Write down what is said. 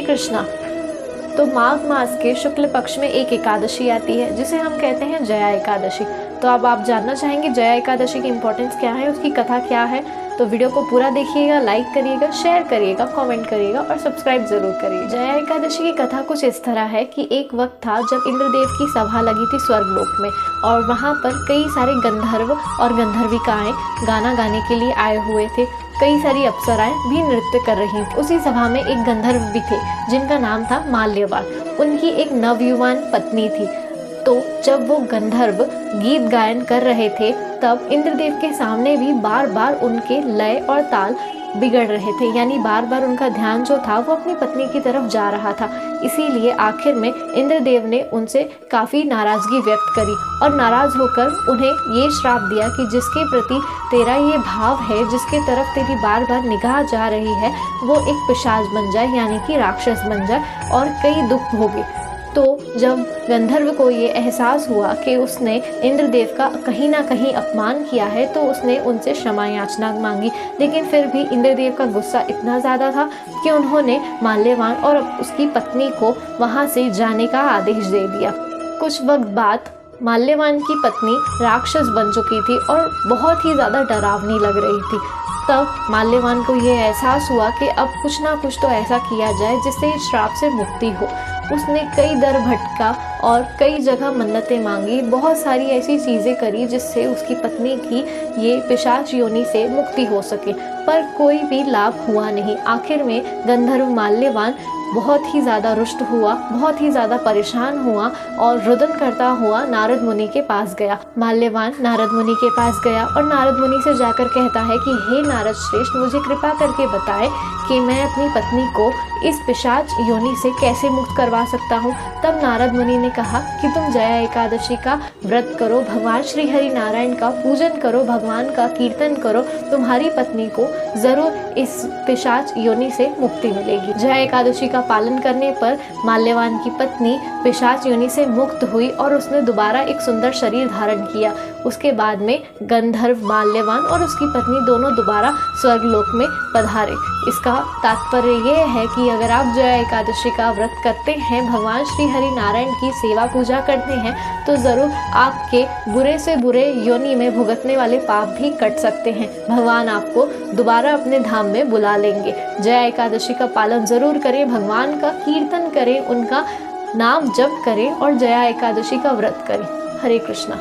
कृष्णा। तो माघ मास के शुक्ल पक्ष में एक एकादशी आती है जिसे हम कहते हैं जया एकादशी। तो अब आप जानना चाहेंगे जया एकादशी की इम्पोर्टेंस क्या है, उसकी कथा क्या है। तो वीडियो को पूरा देखिएगा, लाइक करिएगा, शेयर करिएगा, कमेंट करिएगा और सब्सक्राइब जरूर करिएगा। जया एकादशी की कथा कुछ इस तरह है कि एक वक्त था जब इंद्रदेव की सभा लगी थी स्वर्गलोक में, और वहाँ पर कई सारे गंधर्व और गंधर्विकाएं गाना गाने के लिए आए हुए थे। कई सारी अप्सराएं भी नृत्य कर रही थी। उसी सभा में एक गंधर्व भी थे जिनका नाम था माल्यवान। उनकी एक नवयुवान पत्नी थी। तो जब वो गंधर्व गीत गायन कर रहे थे तब इंद्रदेव के सामने भी बार बार उनके लय और ताल बिगड़ रहे थे, यानी बार बार उनका ध्यान जो था वो अपनी पत्नी की तरफ जा रहा था। इसीलिए आखिर में इंद्रदेव ने उनसे काफ़ी नाराज़गी व्यक्त करी और नाराज़ होकर उन्हें ये श्राप दिया कि जिसके प्रति तेरा ये भाव है, जिसके तरफ तेरी बार बार निगाह जा रही है, वो एक पिशाच बन जाए, यानी कि राक्षस बन जाए और कई दुख भोगे। तो जब गंधर्व को ये एहसास हुआ कि उसने इंद्रदेव का कहीं ना कहीं अपमान किया है, तो उसने उनसे क्षमा याचना मांगी। लेकिन फिर भी इंद्रदेव का गुस्सा इतना ज़्यादा था कि उन्होंने माल्यवान और उसकी पत्नी को वहाँ से जाने का आदेश दे दिया। कुछ वक्त बाद माल्यवान की पत्नी राक्षस बन चुकी थी और बहुत ही ज़्यादा डरावनी लग रही थी। तब माल्यवान को ये एहसास हुआ कि अब कुछ ना कुछ तो ऐसा किया जाए जिससे इस श्राप से मुक्ति हो। उसने कई दर भटका और कई जगह मन्नतें मांगी, बहुत सारी ऐसी चीज़ें करी जिससे उसकी पत्नी की ये पिशाच योनि से मुक्ति हो सके, पर कोई भी लाभ हुआ नहीं। आखिर में गंधर्व माल्यवान बहुत ही ज़्यादा रुष्ट हुआ, बहुत ही ज़्यादा परेशान हुआ और रुदन करता हुआ नारद मुनि के पास गया। माल्यवान नारद मुनि के पास गया और नारद मुनि से जाकर कहता है कि हे नारद श्रेष्ठ, मुझे कृपा करके बताएं कि मैं अपनी पत्नी को इस पिशाच योनि से कैसे मुक्त करवा सकता हूँ। तब नारद मुनि ने कहा कि तुम जया एकादशी का व्रत करो, भगवान श्री हरि नारायण का पूजन करो, भगवान का कीर्तन करो, तुम्हारी पत्नी को जरूर इस पिशाच योनि से मुक्ति मिलेगी। जया एकादशी का पालन करने पर माल्यवान की पत्नी पिशाच योनि से मुक्त हुई और उसने दोबारा एक सुंदर शरीर धारण किया। उसके बाद में गंधर्व माल्यवान और उसकी पत्नी दोनों दोबारा स्वर्गलोक में पधारे। इसका तात्पर्य यह है कि अगर आप जया एकादशी का व्रत करते हैं, भगवान श्री हरि नारायण की सेवा पूजा करते हैं, तो ज़रूर आपके बुरे से बुरे योनि में भुगतने वाले पाप भी कट सकते हैं। भगवान आपको दोबारा अपने धाम में बुला लेंगे। जया एकादशी का पालन ज़रूर करें, भगवान का कीर्तन करें, उनका नाम जप करें और जया एकादशी का व्रत करें। हरे कृष्णा।